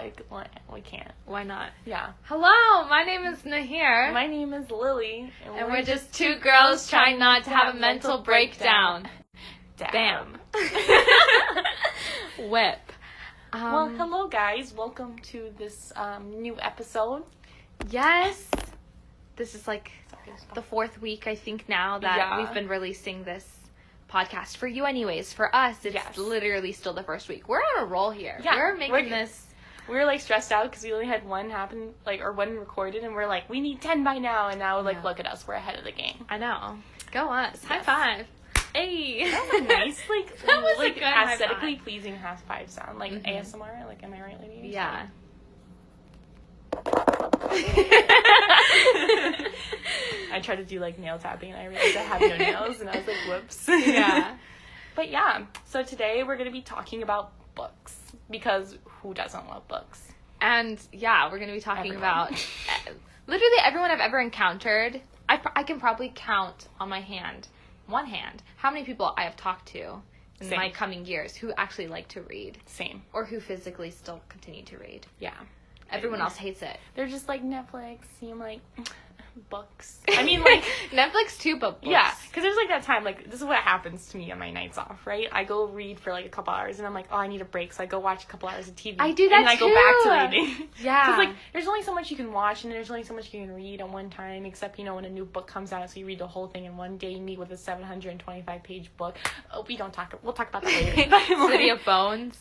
like, we can't. Why not? Yeah. Hello, my name is Nahir. My name is Lily. And we're just two girls trying not to have a mental breakdown. Damn. Whip. Well, hello guys. Welcome to this new episode. Yes. This is like the fourth week, I think, now that we've been releasing this podcast. For you anyways. For us, it's literally still the first week. We're on a roll here. Yeah, we're making this. We were like stressed out because we only had one happen, or one recorded, and we're like, we need 10 by now. And now, look at us. We're ahead of the game. I know. Go us. High five. Hey. That was a nice, that was a good aesthetically pleasing high five sound. Like ASMR. Like, am I right, lady? Yeah. I tried to do like nail tapping and I realized I have no nails and I was like, whoops. Yeah. But yeah, so today we're going to be talking about books because who doesn't love books? And yeah, we're going to be talking about literally everyone I've ever encountered. I can probably count on one hand, how many people I have talked to in my coming years who actually like to read. Same. Or who physically still continue to read. Yeah. Everyone else hates it. They're just like Netflix, and I'm like, books. I mean, like... Netflix too, but books. Yeah, because there's like that time, like, this is what happens to me on my nights off, right? I go read for like a couple hours, and I'm like, oh, I need a break, so I go watch a couple hours of TV. I do that and then too. I go back to reading. Yeah. Because, like, there's only so much you can watch, and there's only so much you can read at one time, except, you know, when a new book comes out, so you read the whole thing in one day, you meet with a 725-page book. Oh, we'll talk about that later. City of Bones.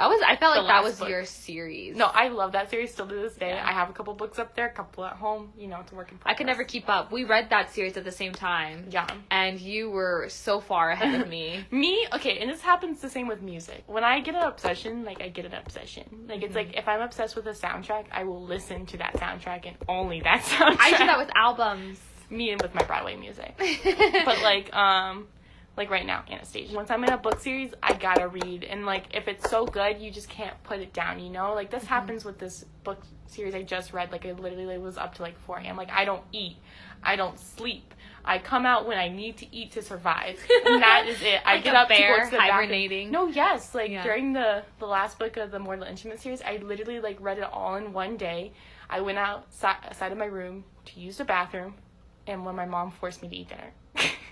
I felt like that was your series. No, I love that series still to this day. Yeah. I have a couple books up there, a couple at home. You know, it's a work in progress. I could never keep up. We read that series at the same time. Yeah. And you were so far ahead of me. Okay, and this happens the same with music. When I get an obsession, like, I get an obsession. Like, it's like, if I'm obsessed with a soundtrack, I will listen to that soundtrack and only that soundtrack. I do that with albums. Me and with my Broadway music. But, like right now, Anastasia. Once I'm in a book series, I gotta read. And, like, if it's so good, you just can't put it down, you know? Like, this happens with this book series I just read. Like, I literally was up to, like, 4 a.m. Like, I don't eat. I don't sleep. I come out when I need to eat to survive. And that is it. I get up to go to the hibernating. No, yes. Like, during the last book of the Mortal Instruments series, I literally, like, read it all in one day. I went outside of my room to use the bathroom, and when my mom forced me to eat dinner.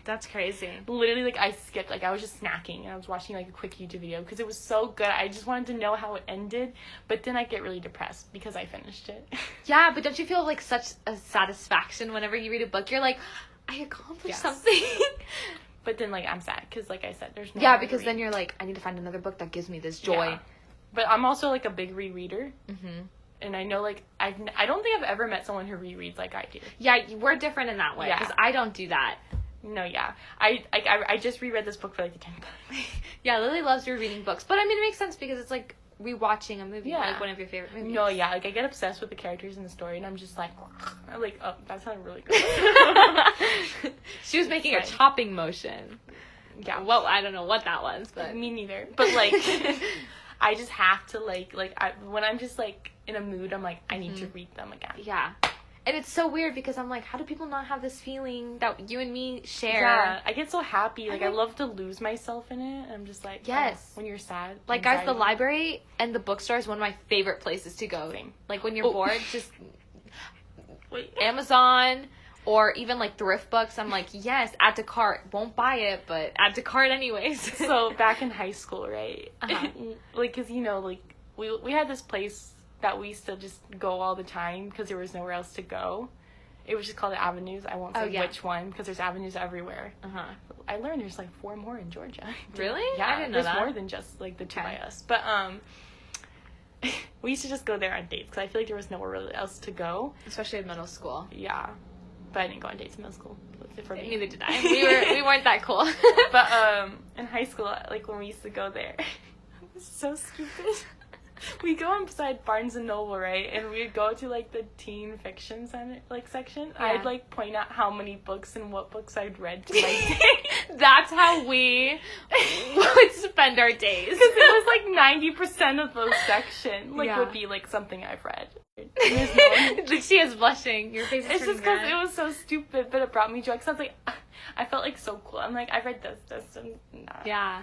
That's crazy. Literally, like, I skipped. Like, I was just snacking, and I was watching, like, a quick YouTube video because it was so good. I just wanted to know how it ended, but then I get really depressed because I finished it. Yeah, but don't you feel, like, such a satisfaction whenever you read a book? You're like, I accomplished something. But then, like, I'm sad because, like I said, there's no Yeah, because then you're like, I need to find another book that gives me this joy. Yeah. But I'm also, like, a big rereader. Mm-hmm. And I know, like, I don't think I've ever met someone who rereads like I do. Yeah, we're different in that way because I don't do that. No, yeah. I just reread this book for, like, the 10th time. Yeah, Lily loves rereading books. But, I mean, it makes sense because it's, like, rewatching a movie. Yeah. Like, one of your favorite movies. No, yeah. Like, I get obsessed with the characters in the story, and I'm just like, oh, that sounded really good. She was making a chopping motion. Yeah. Well, I don't know what that was, but... Me neither. But, like, I just have to, when I'm just, like, in a mood, I'm like, I need to read them again. Yeah. And it's so weird because I'm like, how do people not have this feeling that you and me share? Yeah, I get so happy. Like, I love to lose myself in it. I'm just like, yes. When you're sad. Like, guys, the library and the bookstore is one of my favorite places to go. Same. Like, when you're bored, just Amazon or even, like, thrift books. I'm like, yes, add to cart. Won't buy it, but add to cart anyways. So, back in high school, right? Like, because, you know, like, we had this place that we used to just go all the time because there was nowhere else to go. It was just called the Avenues. I won't say which one because there's avenues everywhere. I learned there's like 4 more in Georgia. Really? Yeah, I didn't know that. There's more than just like the 2 by us. But we used to just go there on dates because I feel like there was nowhere really else to go. Especially in middle school. Yeah, but I didn't go on dates in middle school. For me. Neither did I. We weren't that cool. But in high school, like when we used to go there, it was so stupid. We go inside Barnes and Noble, right? And we'd go to, like, the teen fiction section. Yeah. I'd, like, point out how many books and what books I'd read to my day. That's how we would spend our days. Because it was, like, 90% of those sections, would be, like, something I've read. She is blushing. Your face is It's just because red. it was so stupid, but it brought me joy. Because I was like, I felt, like, so cool. I'm like, I read this, and nah. Yeah.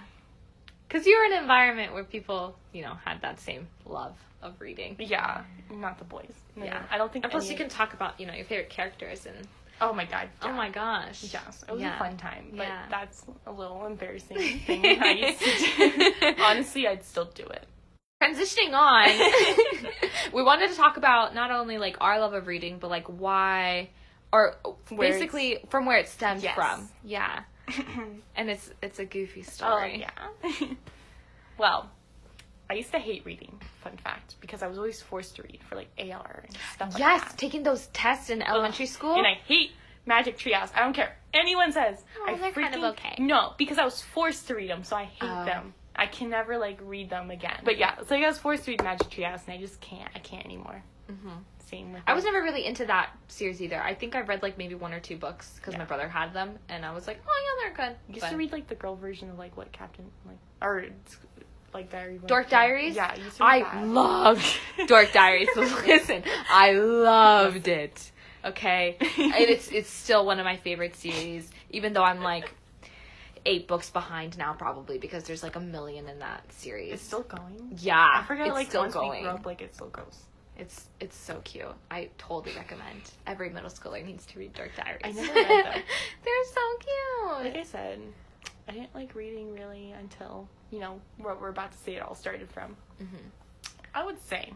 Because you were in an environment where people, you know, had that same love of reading. Yeah, not the boys. No, Yeah. I don't think. And plus, you can talk about, your favorite characters and. Oh my god. Yeah. Oh my gosh. Yes, it was a fun time. But Yeah. that's a little embarrassing thing I used to do. Honestly, I'd still do it. Transitioning on, we wanted to talk about not only like our love of reading, but like why, or basically from where it stems from. Yeah. And it's a goofy story. Oh yeah. Well, I used to hate reading, fun fact, because I was always forced to read for like AR and stuff like that. Yes, taking those tests in elementary school. And I hate Magic Treehouse. I don't care. Anyone says. Oh, they're kind of okay. No, because I was forced to read them, so I hate them. I can never like read them again. But yeah, so I was forced to read Magic Treehouse, and I just can't. I can't anymore. Mm-hmm. Same with. I was never really into that series either. I think I read like maybe 1 or 2 books because my brother had them, and I was like, oh yeah, they're good. I used to read like the girl version of like what Captain or like Diary. Dork Diaries? Yeah, I loved Dork Diaries. Listen, I loved it. Okay? And it's still one of my favorite series, even though I'm like 8 books behind now probably because there's like a million in that series. It's still going? Yeah. I forget it's like still once going. we grew up, like it still goes. It's so cute. I totally recommend. Every middle schooler needs to read Dork Diaries. I never read them. They're so cute. Like I said, I didn't like reading really until, what we're about to say it all started from. Mm-hmm. I would say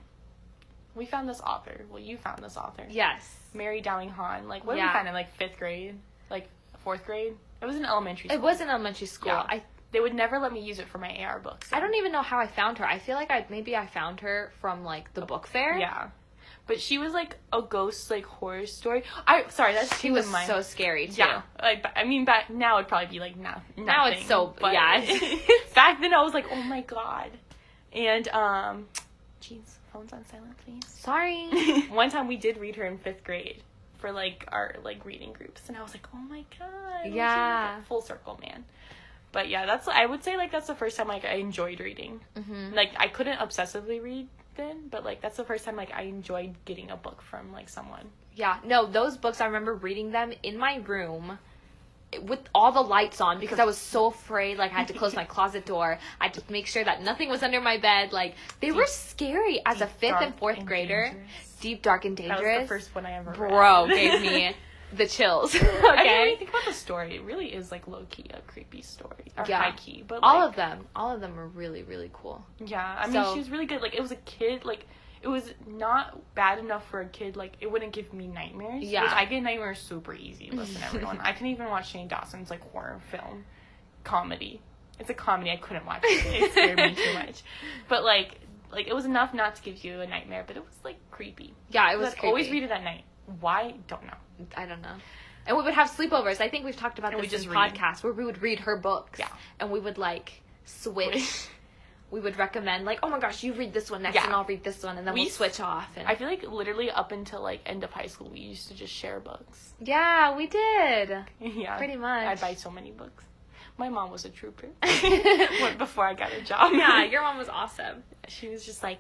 we found this author. Well, you found this author. Yes. Mary Dowling Hahn. Like, what did we find in, like, 5th grade? Like, 4th grade? It was in elementary school. It was in elementary school. Yeah. They would never let me use it for my AR books. So. I don't even know how I found her. I feel like I found her from, like, the book fair. Yeah. But she was, like, a ghost, like, horror story. She was so scary, too. Yeah. Like, I mean, back now it'd probably be, like, nothing. Now it's so, but yeah. Back then I was like, oh my god. And, jeez, phone's on silent, please. Sorry. One time we did read her in 5th grade for, like, our, like, reading groups. And I was like, oh my god. Yeah. Full circle, man. But yeah, I would say, like, that's the first time, like, I enjoyed reading. Mm-hmm. Like, I couldn't obsessively read then, but, like, that's the first time, like, I enjoyed getting a book from, like, someone. Yeah, no, those books, I remember reading them in my room with all the lights on because I was so afraid, like, I had to close my closet door. I had to make sure that nothing was under my bed. Like, they were scary as a 5th and 4th grader. Dangerous. Deep, Dark, and Dangerous. That was the first one I ever read. Bro, gave me the chills. Okay? I mean, when you think about the story, it really is, like, low-key a creepy story. Or high-key. But, like, all of them were really, really cool. Yeah, I mean, she was really good. Like, it was a kid, like, it was not bad enough for a kid, like, it wouldn't give me nightmares. Yeah. Which I get nightmares super easy. Listen, everyone. I can even watch Shane Dawson's, like, horror film comedy. It's a comedy. I couldn't watch it. It scared me too much. But, like, it was enough not to give you a nightmare, but it was, like, creepy. Yeah, it was creepy. Always read it at night. Why? Don't know. I don't know. And we would have sleepovers. I think we've talked about this in podcasts where we would read her books. Yeah. And we would, like, switch. We would recommend, like, oh my gosh, you read this one next and I'll read this one. And then we'll switch off. And I feel like literally up until, like, end of high school, we used to just share books. Yeah, we did. Yeah. Pretty much. I'd buy so many books. My mom was a trooper. Before I got a job. Yeah, your mom was awesome. She was just like,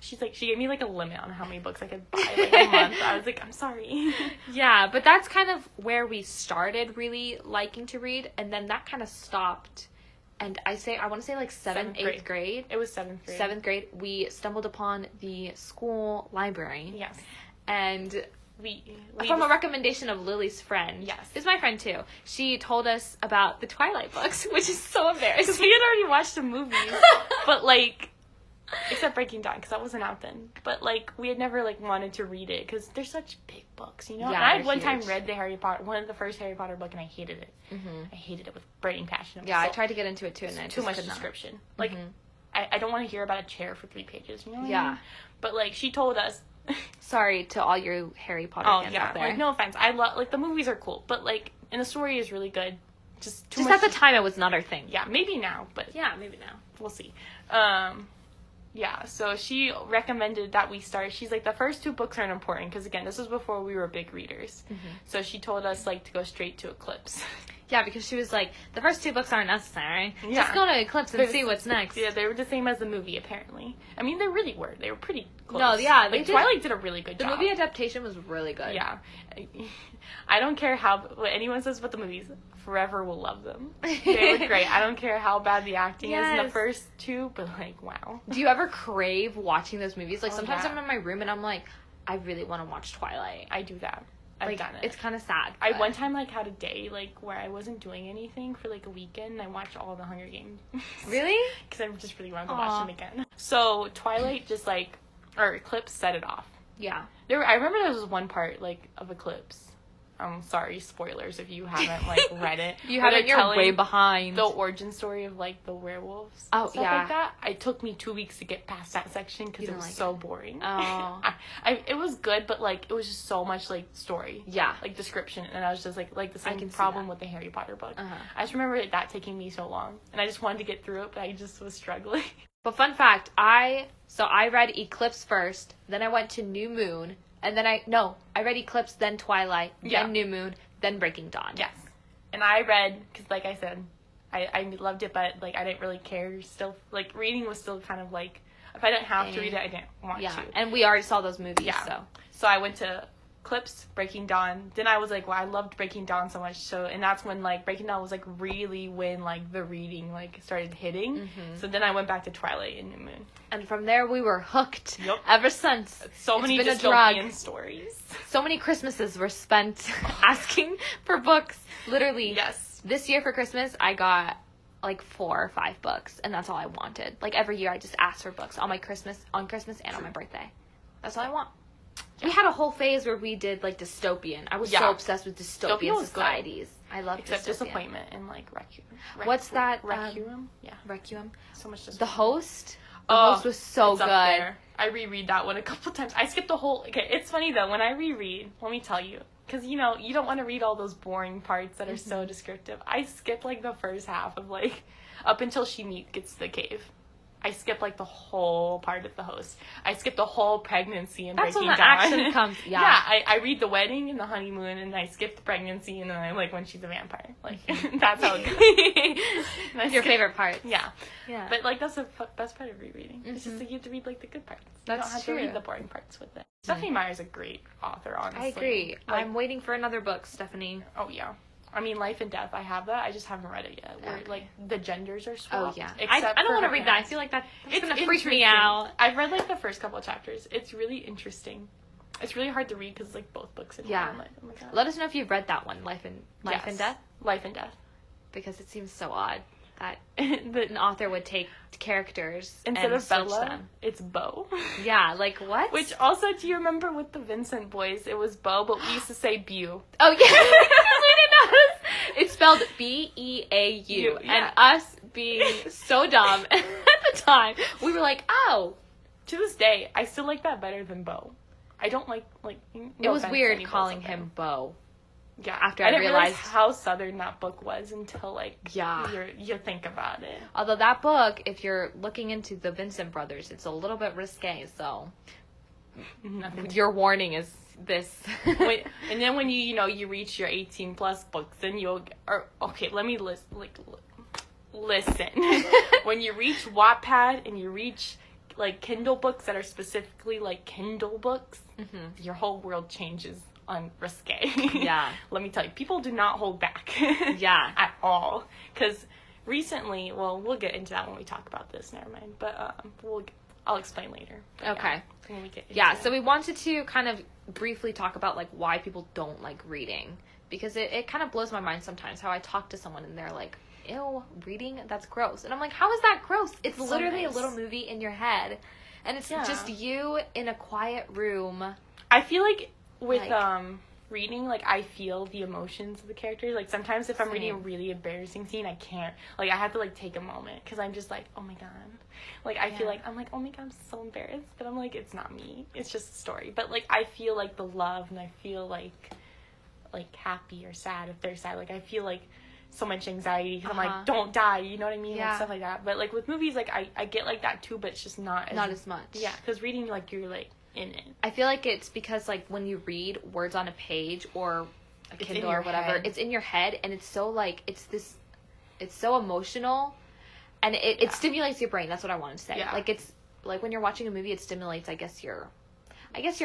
she gave me, like, a limit on how many books I could buy, like, a month. I was like, I'm sorry. Yeah, but that's kind of where we started really liking to read, and then that kind of stopped. And I want to say, like, 7th, 8th grade. It was 7th grade. 7th grade, we stumbled upon the school library. Yes. And we from a recommendation of Lily's friend. Yes. It's my friend, too. She told us about the Twilight books, which is so embarrassing. Because we had already watched the movies. But, like, except Breaking Dawn, because that wasn't out then. But, like, we had never, like, wanted to read it, because they're such big books, you know? Yeah, and I had one time read one of the first Harry Potter book, and I hated it. Mm-hmm. I hated it with burning passion. Yeah, I tried to get into it, too, and I too much description. Not. Like, I don't want to hear about a chair for 3 pages, you know what I mean? But, like, she told us... Sorry to all your Harry Potter fans out there. Like, no offense. I love, like, the movies are cool, but, like, and the story is really good. Just at the time, it was not our thing. Yeah, maybe now, but... Yeah, maybe now. We'll see. Yeah, so she recommended that we start. She's like, the first 2 books aren't important, because, again, this was before we were big readers. Mm-hmm. So she told us, like, to go straight to Eclipse. Yeah, because she was like, the first 2 books aren't necessary. Yeah. Just go to Eclipse and see what's next. Yeah, they were the same as the movie, apparently. I mean, they really were. They were pretty close. No, yeah. Twilight did a really good job. The movie adaptation was really good. Yeah. I don't care what anyone says about the movies. Forever will love them. They were great. I don't care how bad the acting is in the first 2, but, like, wow. Do you ever crave watching those movies? Like, sometimes I'm in my room and I'm like, I really want to watch Twilight. I do that. I've done it. It's kind of sad. I one time, like, had a day, like, where I wasn't doing anything for, like, a weekend, and I watched all the Hunger Games. Really? Because I just really wanted to watch them again. So, Twilight just, like, or Eclipse set it off. Yeah. I remember there was one part, like, of Eclipse. I'm sorry, spoilers if you haven't, like, read it. You haven't, you're way behind. The origin story of, like, the werewolves. Oh, stuff like that. It took me 2 weeks to get past that section because it was so boring. Oh. It was good, but, like, it was just so much, like, story. Yeah. Like, description. And I was just, like the same problem with the Harry Potter book. I just remember that taking me so long. And I just wanted to get through it, but I just was struggling. But fun fact, I read Eclipse first, then I went to New Moon, and then I read Eclipse, then Twilight, then New Moon, then Breaking Dawn. Yes. And I read, because like I said, I loved it, but like I didn't really care still. Like reading was still kind of like, if I didn't have to read it, I didn't want to. Yeah, and we already saw those movies, So I went to Eclipse, Breaking Dawn. Then I was like, well, I loved Breaking Dawn so much. So, and that's when like Breaking Dawn was like really when like the reading like started hitting. Mm-hmm. So then I went back to Twilight and New Moon. And from there we were hooked. Yep. Ever since. So many dystopian stories. So many Christmases were spent asking for books. Literally. Yes. This year for Christmas I got like 4 or 5 books, and that's all I wanted. Like every year I just asked for books on Christmas and on my birthday. That's all I want. We had a whole phase where we did like dystopian. I was so obsessed with dystopian societies. I love Except Disappointment and like Requiem. What's that? Requiem? Yeah. Requiem. So much The Host? The Host was so good. I reread that one a couple times. I skipped the whole... Okay, it's funny though. When I reread, let me tell you. Because, you know, you don't want to read all those boring parts that are so descriptive. I skipped like the first half of like... Up until she gets to the cave. I skipped like the whole part of The Host. I skipped the whole pregnancy and Breaking Dawn. That's when the action comes. Yeah. Yeah, I read the wedding and the honeymoon, and I skipped the pregnancy, and then I like when she's a vampire. Like that's how it goes. Your favorite part. Yeah. Yeah. But like that's the best part of rereading. Mm-hmm. It's just like you have to read like the good parts. That's you don't have true. to read the boring parts with it. Stephanie Meyer's a great author, honestly. I agree. Like, I'm waiting for another book, Stephanie. Oh yeah. I mean, Life and Death, I have that. I just haven't read it yet. Where, like, the genders are swapped. Oh, yeah. I don't want to read that. I feel like that's going to freak me out. I've read, like, the first couple of chapters. It's really interesting. It's really hard to read because it's, like, both books in one. I'm like, oh, my God. Let us know if you've read that one, Life and Death. Life and Death. Because it seems so odd that an author would take characters instead and of Bella, them. it's Beau. Yeah, like what? Which also, do you remember with the Vincent boys, it was Beau, but we used to say Beau. Oh, yeah. We didn't notice. It's spelled Beau. Yeah. And us being so dumb at the time, we were like, oh. To this day, I still like that better than Beau. I don't like no it was weird calling him Beau. Yeah, after I realized how southern that book was until like yeah you think about it. Although that book, if you're looking into the Vincent brothers, it's a little bit risque. So your warning is this. And then when you reach your 18 plus books, then let me listen. When you reach Wattpad and you reach like Kindle books that are specifically like Kindle books, your whole world changes on risque. Yeah. Let me tell you, people do not hold back. Yeah. At all. Because recently, well, we'll get into that when we talk about this, never mind. But I'll explain later. But okay. When we get into yeah, so we wanted to kind of briefly talk about like why people don't like reading. Because it kind of blows my mind sometimes how I talk to someone and they're like, ew, reading? That's gross. And I'm like, how is that gross? It's so literally a little movie in your head. And it's just you in a quiet room. I feel like with reading, like I feel the emotions of the characters. Like sometimes if I'm reading a really embarrassing scene, I can't. Like I have to like take a moment because I'm just like, oh my God. Like I feel like I'm like, oh my God, I'm so embarrassed. But I'm like, it's not me. It's just a story. But like I feel like the love, and I feel like happy or sad if they're sad. Like I feel like so much anxiety because I'm like, don't die, you know what I mean? Yeah. Like stuff like that. But like with movies, like I get like that too, but it's just not as much. Yeah, because reading, like you're like in it. I feel like it's because like when you read words on a page or a Kindle or whatever. It's in your head, and it's so like it's so emotional, and it stimulates your brain. That's what I wanted to say. Yeah. Like it's like when you're watching a movie, it stimulates, I guess your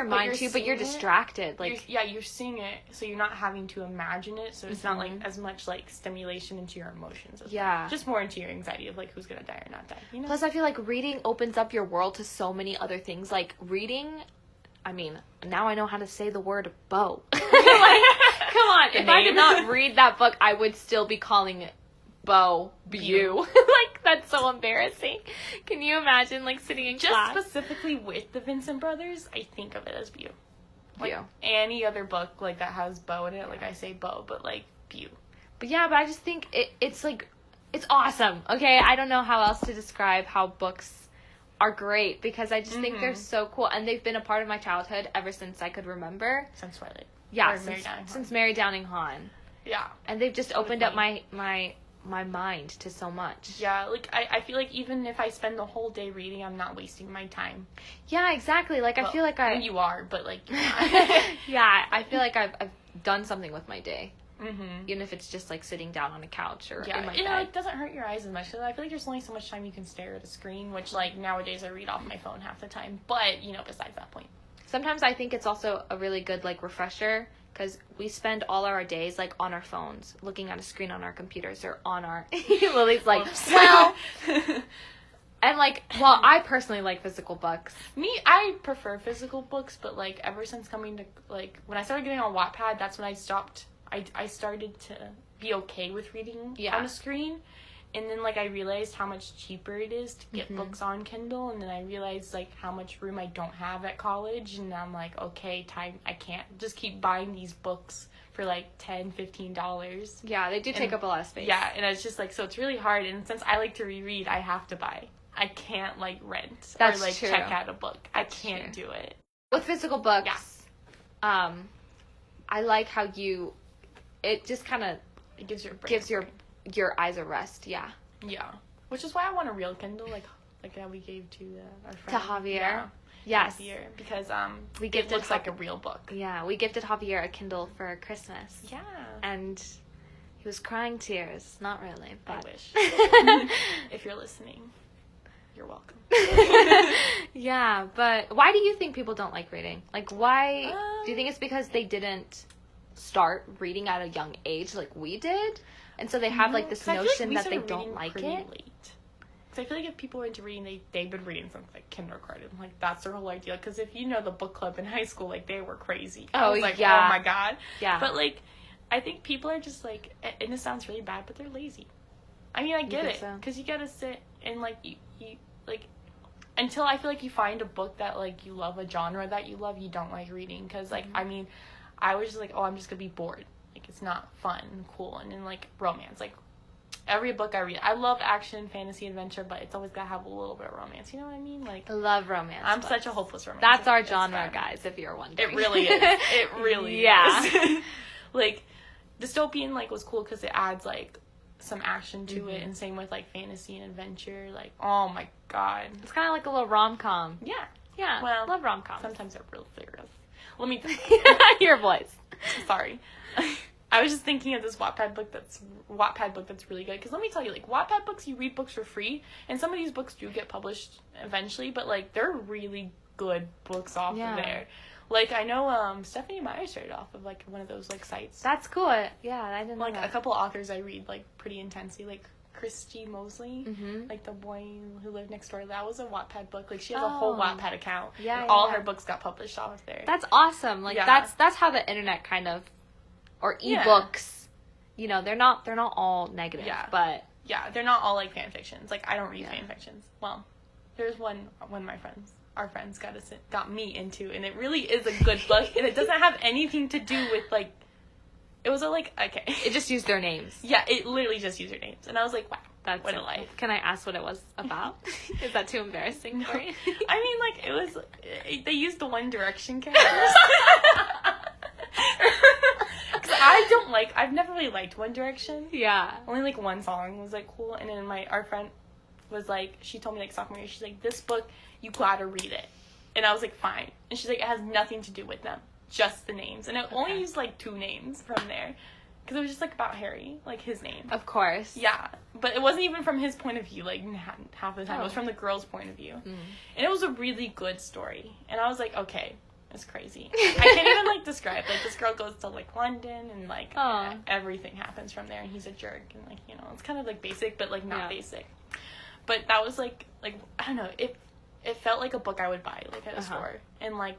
mind too, but you're distracted. Like you're seeing it, so you're not having to imagine it. So it's not like as much like stimulation into your emotions. Just more into your anxiety of like who's gonna die or not die. You know? Plus, I feel like reading opens up your world to so many other things. Like reading, I mean, now I know how to say the word bow. Like, come on, if I did not read that book, I would still be calling it Beau. Like, that's so embarrassing. Can you imagine, like, sitting in class? Just specifically with the Vincent brothers, I think of it as Beau. Like, Beau. Any other book, like, that has Beau in it, like, I say Beau, but, like, Beau. But, yeah, but I just think it's, like, it's awesome, okay? I don't know how else to describe how books are great, because I just think they're so cool, and they've been a part of my childhood ever since I could remember. Since Twilight. Yeah, since Mary Downing Hahn. Yeah. And they've just opened up my mind to so much. Yeah, like, I feel like even if I spend the whole day reading, I'm not wasting my time. Yeah, exactly. Like, I feel like you are, but, like, you're not. Yeah, I feel like I've done something with my day. Even if it's just, like, sitting down on a couch or in my bed. It doesn't hurt your eyes as much. I feel like there's only so much time you can stare at a screen, which, like, nowadays I read off my phone half the time. But, you know, besides that point. Sometimes I think it's also a really good, like, refresher, because we spend all our days, like, on our phones, looking at a screen on our computers or on our... Lily's like, well... And, like, well, I personally like physical books. I prefer physical books, but, like, ever since coming to, like, when I started getting on Wattpad, that's when I stopped... I started to be okay with reading on a screen. And then, like, I realized how much cheaper it is to get books on Kindle. And then I realized, like, how much room I don't have at college. And I'm like, okay, I can't just keep buying these books for, like, $10, $15. Yeah, they do take up a lot of space. Yeah, and it's just, like, so it's really hard. And since I like to reread, I have to buy. I can't, like, rent or, like, check out a book. I can't do it. With physical books, I like how it just kind of... It gives your eyes a rest, yeah. Yeah. Which is why I want a real Kindle, like that we gave to our friend. To Javier. Yeah. Yes. Javier, because it looks like a real book. Yeah, we gifted Javier a Kindle for Christmas. Yeah. And he was crying tears. Not really, but... I wish. If you're listening, you're welcome. Yeah, but why do you think people don't like reading? Like, why... do you think it's because they didn't start reading at a young age like we did, and so they have like this notion that they don't like it? Because I feel like if people were into reading, they've been reading since like kindergarten. Like that's their whole idea. Because if you know the book club in high school, like they were crazy. I was like, oh my god. Yeah. But like, I think people are just like, and this sounds really bad, but they're lazy. I mean, I get it, because you gotta sit and like you like. Until I feel like you find a book that like you love, a genre that you love, you don't like reading. Because like I mean, I was just like, oh, I'm just gonna be bored. Like, it's not fun and cool. And then, like, romance. Like, every book I read, I love action, fantasy, adventure, but it's always gotta have a little bit of romance. You know what I mean? Like, I love romance. I'm such a hopeless romantic. That's our genre, guys, if you're wondering. It really is. It really is. Like, dystopian, like, was cool because it adds, like, some action to it. And same with, like, fantasy and adventure. Like, oh my god. It's kind of like a little rom-com. Yeah. Yeah. Well, love rom-coms. Sometimes they're real serious. Let me... Your voice. Sorry. I was just thinking of this Wattpad book that's really good. Because let me tell you, like, Wattpad books, you read books for free. And some of these books do get published eventually. But, like, they're really good books off of there. Like, I know Stephanie Meyer started off of, like, one of those, like, sites. That's cool. Yeah, I didn't know that. Like, a couple authors I read, like, pretty intensely. Like, Christy Mosley, like the boy who lived next door. That was a Wattpad book. Like, she has a whole Wattpad account. Yeah, and all her books got published off of there. That's awesome. Like, that's how the internet kind of, or ebooks, you know, they're not all negative, but yeah, they're not all like fan fictions. Like, I don't read fan fictions. Well, there's one of our friends got me into, and it really is a good book, and it doesn't have anything to do with like. It was okay. It just used their names. Yeah, it literally just used their names. And I was like, wow, what a life. Can I ask what it was about? Is that too embarrassing for you? I mean, like, it was... They used the One Direction characters. Because I've never really liked One Direction. Yeah. Only, like, one song was, like, cool. And then our friend was, like... She told me, like, sophomore year, she's like, this book, you gotta read it. And I was like, fine. And she's like, it has nothing to do with them. just the names. And it only used, like, 2 names from there. Because it was just, like, about Harry, like, his name. Of course. Yeah. But it wasn't even from his point of view, like, half the time. It was from the girl's point of view. And it was a really good story. And I was like, okay, it's crazy. I can't even, like, describe. Like, this girl goes to, like, London, and, like, everything happens from there. And he's a jerk. And, like, you know, it's kind of, like, basic, but, like, not basic. But that was, like, I don't know, it felt like a book I would buy, like, at a store. And, like,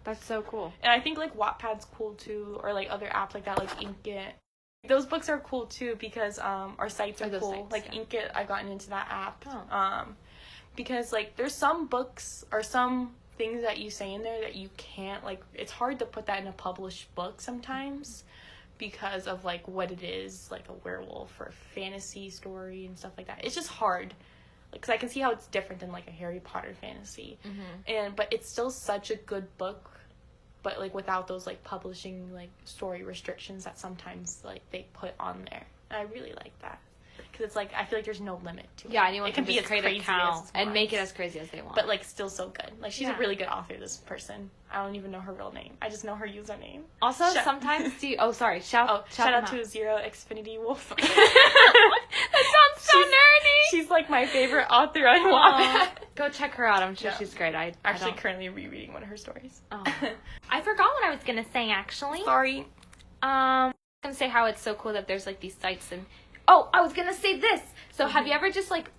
that's so cool. And I think, like, Wattpad's cool, too, or, like, other apps like that, like Inkit. Those books are cool, too, because, our sites are cool. Sites, like, Inkit, I've gotten into that app. Because, like, there's some books or some things that you say in there that you can't, like, it's hard to put that in a published book sometimes because of, like, what it is, like, a werewolf or a fantasy story and stuff like that. It's just hard. Because I can see how it's different than, like, a Harry Potter fantasy. But it's still such a good book, but, like, without those, like, publishing, like, story restrictions that sometimes, like, they put on there. And I really like that. Because it's, like, I feel like there's no limit to it. Yeah, anyone it can be just as create an crazy account as and make it as crazy as they want. But, like, still so good. Like, she's a really good author, this person. I don't even know her real name. I just know her username. Also, sometimes shout out to Zero Xfinity Wolf. That sounds so nerdy. She's, like, my favorite author on Wattpad. Go check her out. I'm sure she's great. I actually currently rereading one of her stories. I forgot what I was gonna say, actually. Sorry. I was gonna say how it's so cool that there's, like, these sites and... Oh, I was gonna say this! So have you ever just, like,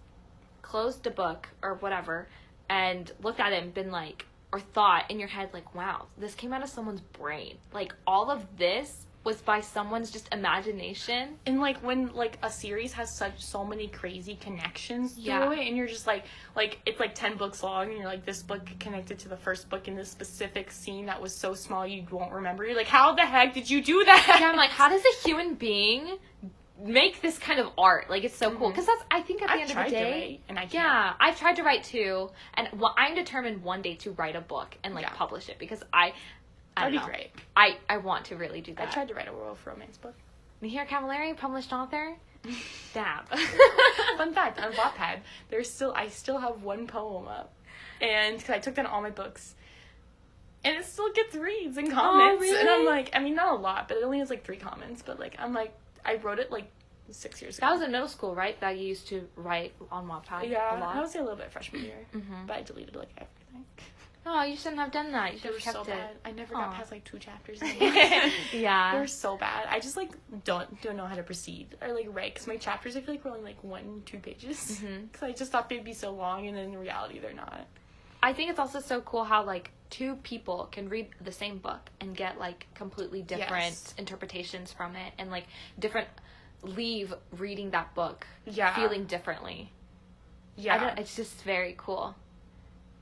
closed a book or whatever and looked at it and been like, or thought in your head, like, wow, this came out of someone's brain. Like, all of this was by someone's just imagination. And, like, when, like, a series has so many crazy connections through it, and you're just, like, it's, like, 10 books long, and you're, like, this book connected to the first book in this specific scene that was so small you won't remember. You're like, how the heck did you do that? Yeah, I'm like, how does a human being make this kind of art? Like, it's so cool. Because that's, I think, at the end of the day... I've tried to write, and I can't. Yeah, I've tried to write, too. And I'm determined one day to write a book and, like, publish it. Because That'd be great. I want to really do that. I tried to write a werewolf romance book. Nahir Cavallari, published author. Dab. Fun fact, on Wattpad, I still have one poem up. And, because I took down all my books. And it still gets reads and comments. Oh, really? And I'm like, I mean, not a lot, but it only has, like, 3 comments. But, like, I'm like, I wrote it, like, 6 years ago. That was in middle school, right? That you used to write on Wattpad a lot? I would say a little bit freshman year. But I deleted, like, everything. Oh, you shouldn't have done that. You should have kept so it. Bad. I never got past, like, 2 chapters. Yeah. They were so bad. I just, like, don't know how to proceed. Or, like, write. Because my chapters, I feel like, were only, like, 1-2 pages. Because I just thought they'd be so long, and then in reality, they're not. I think it's also so cool how, like, 2 people can read the same book and get, like, completely different interpretations from it. And, like, leave reading that book feeling differently. Yeah. It's just very cool.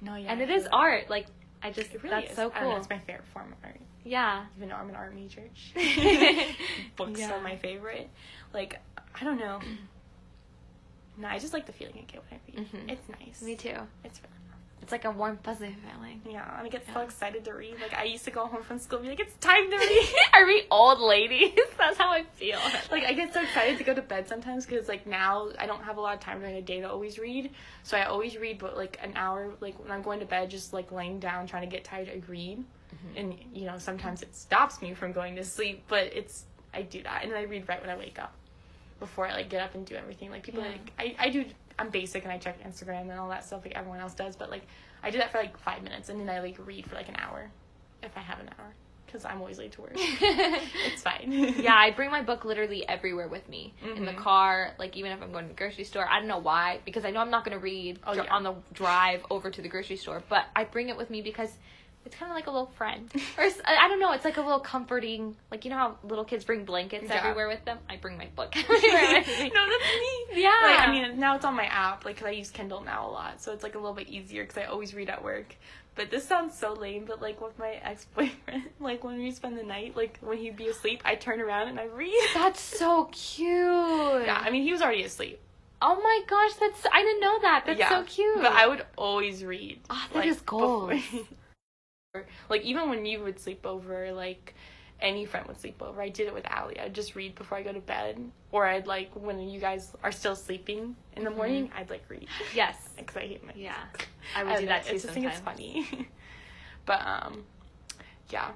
No, yeah. And it is art. Like, it really that's is. so cool. That's my favorite form of art. Yeah. Even though I'm an art major. Books are my favorite. Like, I don't know. No, I just like the feeling I get when I read. It's nice. Me too. It's really nice. It's like a warm, fuzzy feeling. Yeah, and I get so excited to read. Like, I used to go home from school and be like, it's time to read. I read old ladies. That's how I feel. Like, I get so excited to go to bed sometimes because, like, now I don't have a lot of time during the day to always read. So I always read, but, like, an hour, like, when I'm going to bed, just, like, laying down, trying to get tired, I read. And, you know, sometimes it stops me from going to sleep, but I do that. And then I read right when I wake up before I, like, get up and do everything. Like, people, like, I'm basic and I check Instagram and all that stuff like everyone else does, but, like, I do that for, like, 5 minutes, and then I, like, read for, like, an hour, if I have an hour, because I'm always late to work. It's fine. Yeah, I bring my book literally everywhere with me. In the car, like, even if I'm going to the grocery store. I don't know why, because I know I'm not going to read on the drive over to the grocery store, but I bring it with me because it's kind of like a little friend. Or, I don't know, it's like a little comforting, like, you know how little kids bring blankets everywhere with them? I bring my book everywhere with me. No, that's me. Yeah. Like, I mean, now it's on my app, like, because I use Kindle now a lot, so it's, like, a little bit easier because I always read at work. But this sounds so lame, but, like, with my ex-boyfriend, like, when we spend the night, like, when he'd be asleep, I turn around and I read. That's so cute. Yeah, I mean, he was already asleep. Oh my gosh, I didn't know that. That's so cute. But I would always read. Oh, that is gold. Like, even when you would sleep over, like, any friend would sleep over. I did it with Allie. I'd just read before I go to bed. Or I'd, like, when you guys are still sleeping in the morning, I'd, like, read. Yes. Because I hate my I would do that, too, I just think it's funny. But, yeah.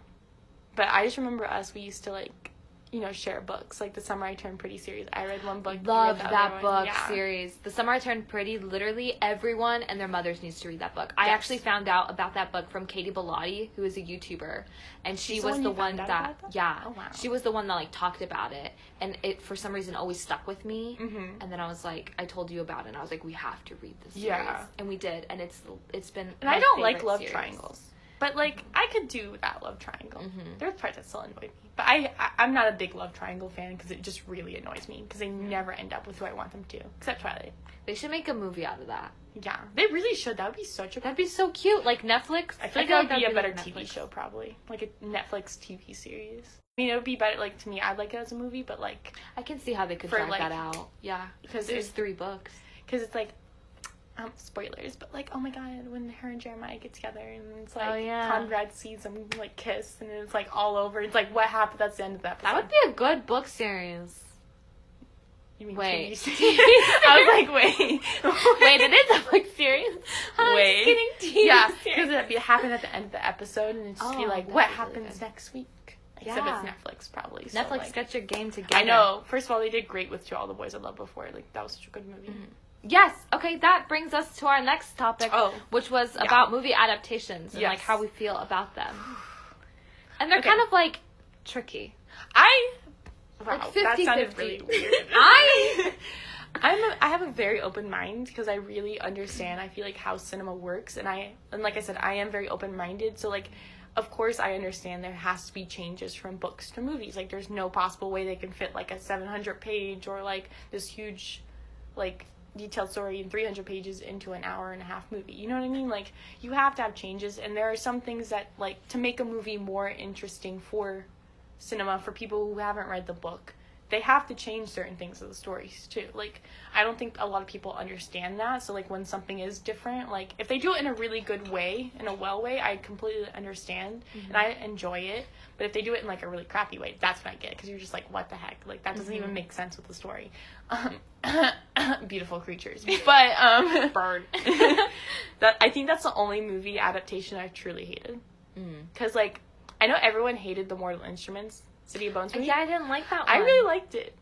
But I just remember we used to, like, you know, share books. Like, The Summer I Turned Pretty series. I read one book. Love that book series. The Summer I Turned Pretty, literally everyone and their mothers needs to read that book. I actually found out about that book from Katie Bellotti, who is a YouTuber. And she was the one that, Oh, wow. she was the one that, like, talked about it. And it, for some reason, always stuck with me. Mm-hmm. And then I was like, I told you about it, and I was like, we have to read this series. Yeah. And we did. And it's been And I don't like love series. triangles. But, like, I could do that love triangle. Mm-hmm. There's parts that still annoy me. But I'm not a big love triangle fan because it just really annoys me. Because they never end up with who I want them to. Except Twilight. They should make a movie out of that. Yeah. They really should. That would be That'd be so cute. Like Netflix. I feel like that would be a better TV show, probably. Like a Netflix TV series. I mean, it would be better, like, to me, I'd like it as a movie, but, like... I can see how they could drag that out. Yeah. Because there's 3 books. Because it's, like... spoilers, but, like, oh my god, when her and Jeremiah get together and it's like Conrad sees them, like, kiss and it's, like, all over. It's like, what happened? That's the end of the episode. That would be a good book series. You mean wait. I was like, wait. Wait, it is a book series? Wait. Kidding, yeah, because it happened at the end of the episode and it'd just be like, what happens really next week? Except it's Netflix, probably. So, Netflix, like, get your game together. I know. First of all, they did great with To All the Boys I Loved Before. Like, that was such a good movie. Mm-hmm. Yes. Okay, that brings us to our next topic, which was about movie adaptations and like how we feel about them. And they're kind of like tricky. Wow, like 50-50. That sounded really weird. I have a very open mind because I really understand. I feel like how cinema works, and like I said, I am very open-minded. So like, of course, I understand there has to be changes from books to movies. Like, there's no possible way they can fit like a 700-page or like this huge, like, detailed story in 300 pages into an hour-and-a-half movie. You know what I mean? Like, you have to have changes, and there are some things that, like, to make a movie more interesting for cinema, for people who haven't read the book, they have to change certain things of the stories, too. Like, I don't think a lot of people understand that, so, like, when something is different, like, if they do it in a really good way, in a well way, I completely understand, and I enjoy it, but if they do it in, like, a really crappy way, that's when I get it, because you're just like, what the heck? Like, that doesn't even make sense with the story. Beautiful creatures. But, Bird. I think that's the only movie adaptation I've truly hated. Because, like, I know everyone hated the Mortal Instruments City of Bones movie. Yeah, I didn't like that one. I really liked it.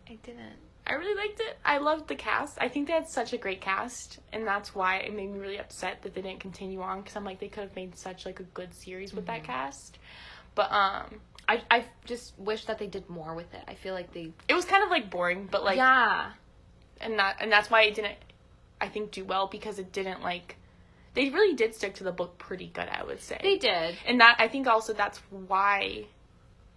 I didn't. I really liked it. I loved the cast. I think they had such a great cast, and that's why it made me really upset that they didn't continue on, because I'm like, they could have made such, like, a good series with that cast. But, I just wish that they did more with it. I feel like it was kind of, like, boring, but, like... Yeah. And that's why it didn't, I think, do well, because it didn't, like... They really did stick to the book pretty good, I would say. They did. And I think also that's why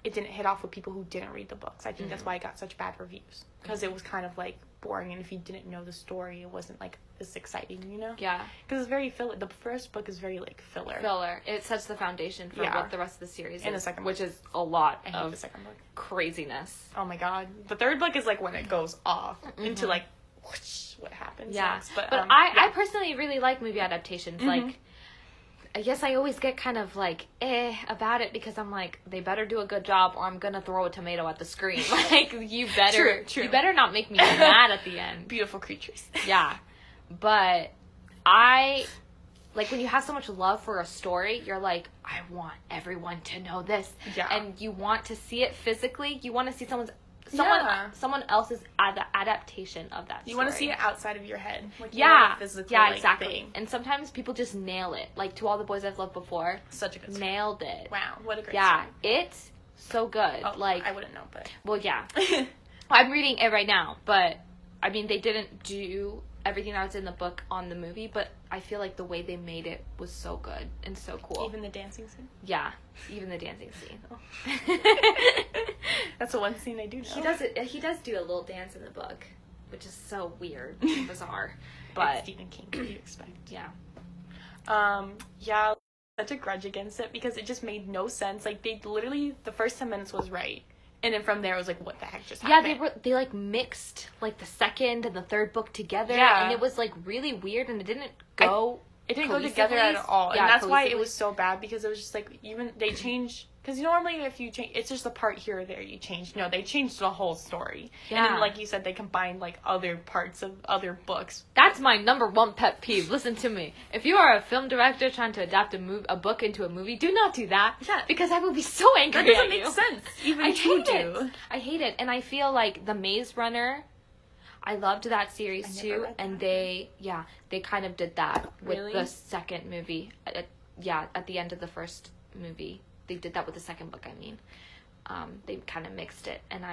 it didn't hit off with people who didn't read the books. I think that's why it got such bad reviews. Because it was kind of, like, boring, and if you didn't know the story, it wasn't, like, as exciting, you know? Yeah. Because it's very filler. The first book is very, like, filler. It sets the foundation for what the rest of the series is. And the second book. Which is a lot of the second book. Craziness. Oh, my God. The third book is, like, when it goes off into, like, whoosh, what happens next. But I personally really like movie adaptations. Like, I guess I always get kind of like about it because I'm like, they better do a good job or I'm gonna throw a tomato at the screen. Like, you better True. You better not make me mad at the end. Beautiful creatures. Yeah. But I like when you have so much love for a story, you're like, I want everyone to know this. Yeah. And you want to see it physically. You want to see someone else's adaptation of that story. You want to see it outside of your head. Like, physical, exactly. Thing. And sometimes people just nail it. Like, To All the Boys I've Loved Before. Such a good story. Nailed it. Wow, what a great story. Yeah, it's so good. Oh, like, I wouldn't know, but... Well, yeah. I'm reading it right now, but, I mean, they didn't do everything that was in the book on the movie, but I feel like the way they made it was so good and so cool. Even the dancing scene? Yeah, even the dancing scene. Oh. That's the one scene I do know. He does do a little dance in the book, which is so weird and bizarre. But it's Stephen King, what do you expect? Yeah. Yeah, such a grudge against it because it just made no sense. Like, they literally, the first 10 minutes was right. And then from there, it was like, what the heck just happened? Yeah, they like mixed like the second and the third book together, and it was like really weird, and it didn't go It didn't go together at all. Yeah, and that's why it cohesively. was so bad, because it was just, like, even they changed... Because normally if you change... It's just a part here or there you change. No, they changed the whole story. Yeah. And then, like you said, they combined, like, other parts of other books. That's my number one pet peeve. Listen to me. If you are a film director trying to adapt a book into a movie, do not do that. Yeah. Because I will be so angry That doesn't at make you. sense. Even I if you hate do. it. I hate it. And I feel like The Maze Runner, I loved that series I never too. read And that. they kind of did that with Really? the second movie. At the end of the first movie. They did that with the second book, I mean. They kind of mixed it. And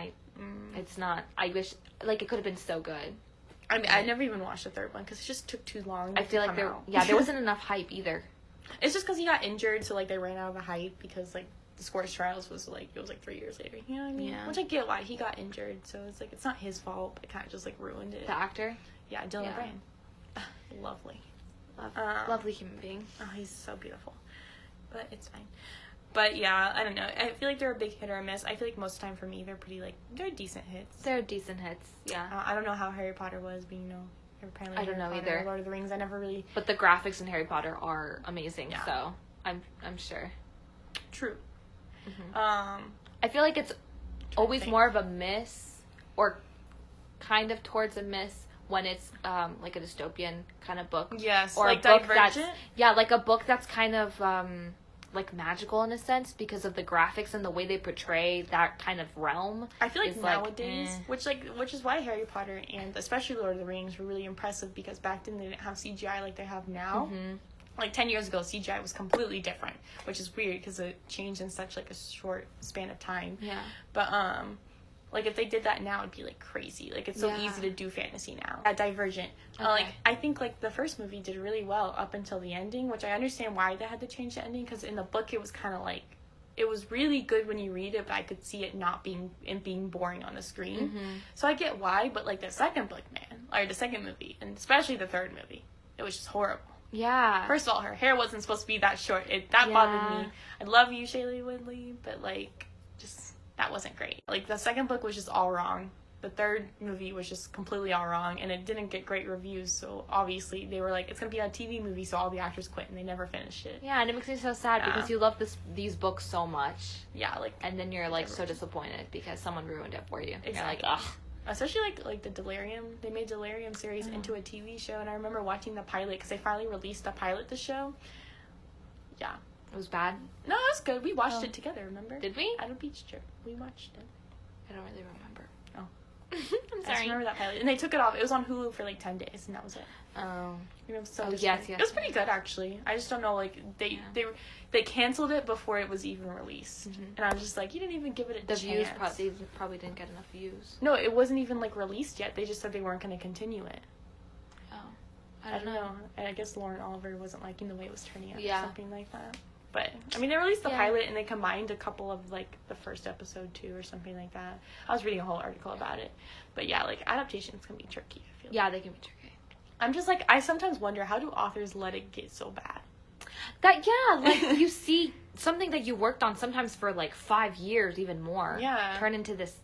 it's not, I wish, like, it could have been so good. I mean, I never even watched the third one because it just took too long. I feel like there wasn't enough hype either. It's just because he got injured, so, like, they ran out of the hype because, like, the Scorch Trials was, like, it was, like, 3 years later. You know what I mean? Yeah. Which I get why he got injured, so it's, like, it's not his fault, but it kind of just, like, ruined it. The actor? Yeah, Dylan Yeah. Brand. Lovely. Lovely human being. Oh, he's so beautiful. But it's fine. But, yeah, I don't know. I feel like they're a big hit or a miss. I feel like most of the time for me, they're pretty, like, they're decent hits. They're decent hits, yeah. I don't know how Harry Potter was, but, you know, apparently I don't know Harry Potter, either. Lord of the Rings, I never really... But the graphics in Harry Potter are amazing, Yeah. so I'm sure. True. I feel like it's always more of a miss, or kind of towards a miss, when it's like a dystopian kind of book. Yes, or like a book Divergent? like a book that's kind of like magical in a sense because of the graphics and the way they portray that kind of realm. I feel like is nowadays, which is why Harry Potter and especially Lord of the Rings were really impressive, because back then they didn't have CGI like they have now. Like 10 years ago, CGI was completely different, which is weird because it changed in such like a short span of time. Yeah. But like if they did that now, it'd be like crazy. Like it's so easy to do fantasy now. Divergent. Like I think like the first movie did really well up until the ending, which I understand why they had to change the ending, because in the book it was kind of like, it was really good when you read it, but I could see it not being boring on the screen. So I get why, but like the second book, man, or the second movie, and especially the third movie, it was just horrible. Yeah. First of all, her hair wasn't supposed to be that short. That bothered me. I love you, Shailene Woodley, but like, just that wasn't great. Like the second book was just all wrong. The third movie was just completely all wrong, and it didn't get great reviews. So obviously they were like, it's gonna be a TV movie, so all the actors quit, and they never finished it. Yeah, and it makes me so sad because you love these books so much. Yeah, like, and then you're like so disappointed because someone ruined it for you. Exactly. You're like, ugh. Especially like the Delirium. They made Delirium series into a TV show, and I remember watching the pilot because they finally released the pilot to show. Yeah. It was bad? No, it was good. We watched it together, remember? Did we? At a beach trip. We watched it. I don't really remember. Oh. I'm I just sorry. remember that pilot. And they took it off. It was on Hulu for like 10 days, and that was it. Oh. You know, so yes. It was pretty good, actually. I just don't know, like, they canceled it before it was even released. And I was just like, you didn't even give it a chance. The views probably didn't get enough views. No, it wasn't even, like, released yet. They just said they weren't going to continue it. Oh. I don't know. And I guess Lauren Oliver wasn't liking the way it was turning out or something like that. But, I mean, they released the pilot, and they combined a couple of, like, the first episode, too, or something like that. I was reading a whole article about it. But, yeah, like, adaptations can be tricky, I feel. Yeah, they can be tricky. I'm just, like, I sometimes wonder, how do authors let it get so bad? Like, you see something that you worked on sometimes for, like, 5 years, even more. Yeah. Turn into this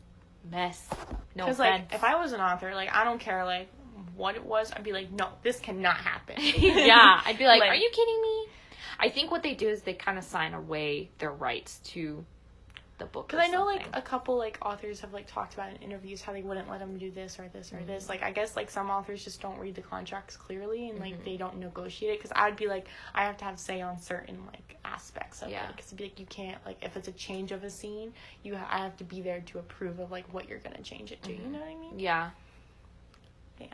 mess. No Because, offense. like, if I was an author, like, I don't care, like, what it was, I'd be like, no, this cannot happen. Yeah, I'd be like, are you kidding me? I think what they do is they kind of sign away their rights to the book. Because I know, like, a couple, like, authors have, like, talked about in interviews how they wouldn't let them do this or this or this. Like, I guess, like, some authors just don't read the contracts clearly and, like, they don't negotiate it. Because I'd be like, I have to have say on certain, like, aspects of it. Because it'd be like, you can't, like, if it's a change of a scene, I have to be there to approve of, like, what you're going to change it to. You know what I mean? Yeah. Yeah.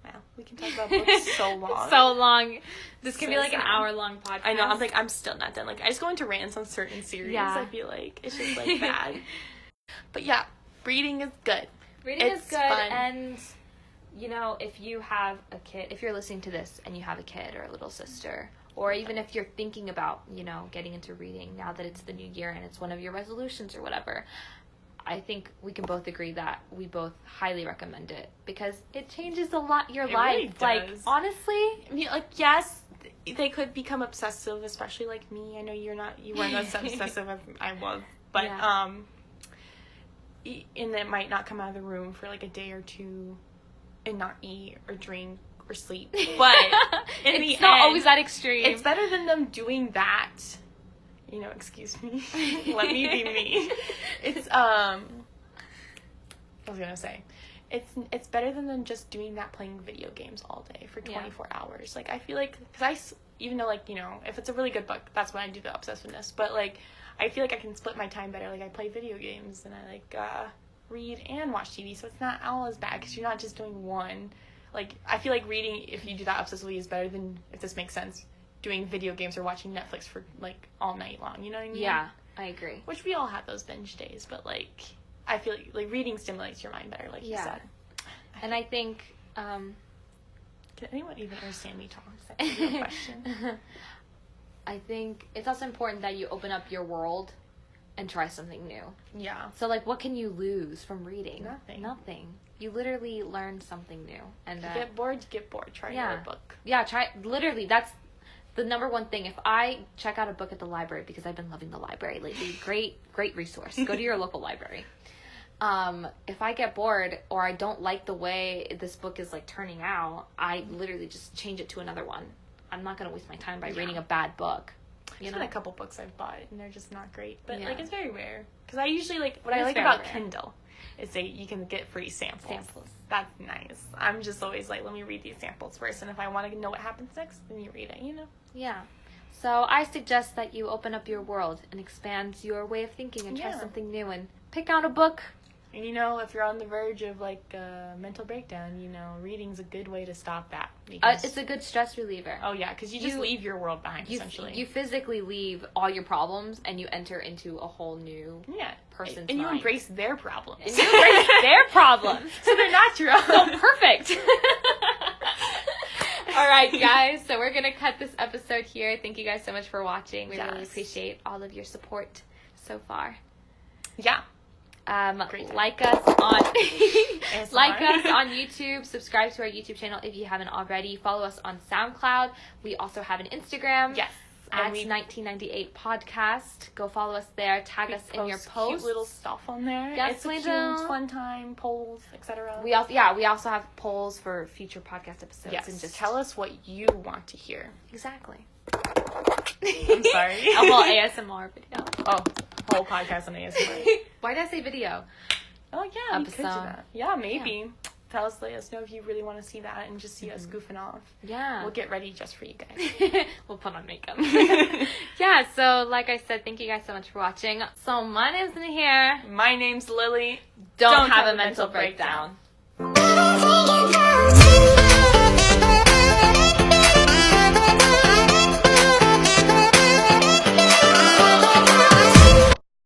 Wow, we can talk about books so long. So long. This could be like an hour-long podcast. I know. I'm still not done. Like, I just go into rants on certain series. Yeah. I feel like it's just like bad. But yeah, reading is good. Reading is good, fun. And you know, if you have a kid, if you're listening to this and you have a kid or a little sister, or even if you're thinking about, you know, getting into reading now that it's the new year and it's one of your resolutions or whatever, I think we can both agree that we both highly recommend it because it changes a lot your life. Really does. Like, honestly, I mean, like, yes, they could become obsessive, especially like me. I know you weren't as obsessive as I was, but and it might not come out of the room for like a day or two and not eat or drink or sleep. But in the it's not end, always that extreme. it's better than them doing that. You know, excuse me. Let me be me. It's I was gonna say, it's better than them just doing that, playing video games all day for 24 hours. Like, I feel like, because even though, like, you know, if it's a really good book, that's when I do the obsessiveness. But, like, I feel like I can split my time better. Like, I play video games and I, like, read and watch TV, so it's not all as bad because you're not just doing one. Like, I feel like reading, if you do that obsessively, is better than, if this makes sense, doing video games or watching Netflix for, like, all night long. You know what I mean? Yeah, I agree. Which we all have those binge days, but, like, I feel like reading stimulates your mind better, like you said. And I think, can anyone even understand me talk? That's a real question. I think it's also important that you open up your world and try something new. Yeah. So, like, what can you lose from reading? Nothing. You literally learn something new. And you get bored, you get bored. Try another book. Yeah, literally, that's the number one thing. If I check out a book at the library, because I've been loving the library lately, great resource. Go to your local library. If I get bored or I don't like the way this book is, like, turning out, I literally just change it to another one. I'm not going to waste my time by reading a bad book. There's been a couple books I've bought, and they're just not great. But, like, it's very rare. Because I usually, like, what I like about Kindle is you can get free samples. That's nice. I'm just always like, let me read these samples first, and if I want to know what happens next, then you read it, you know? Yeah. So I suggest that you open up your world and expand your way of thinking and try something new and pick out a book. And, you know, if you're on the verge of, like, a mental breakdown, you know, reading's a good way to stop that. It's a good stress reliever. Oh, yeah, because you just leave your world behind, essentially. You physically leave all your problems, and you enter into a whole new person's mind. And you embrace their problems. So they're not your own. So perfect. All right, guys. So we're going to cut this episode here. Thank you guys so much for watching. We really appreciate all of your support so far. Yeah. Like us on YouTube, subscribe to our YouTube channel if you haven't already, follow us on SoundCloud. We also have an Instagram at 1998 podcast. Go follow us there, tag us in your posts. Cute little stuff on there. Yes, it's a cute fun time, polls, etc. We also have polls for future podcast episodes. And just tell us what you want to hear. Exactly. I'm sorry. A whole ASMR video. Whole podcast on ASMR. Why did I say video? Oh yeah, we could do that. Yeah, maybe. Let us know if you really want to see that and just see us goofing off. Yeah. We'll get ready just for you guys. We'll put on makeup. So like I said, thank you guys so much for watching. So my name's Nahir. My name's Lily. Don't have a mental breakdown.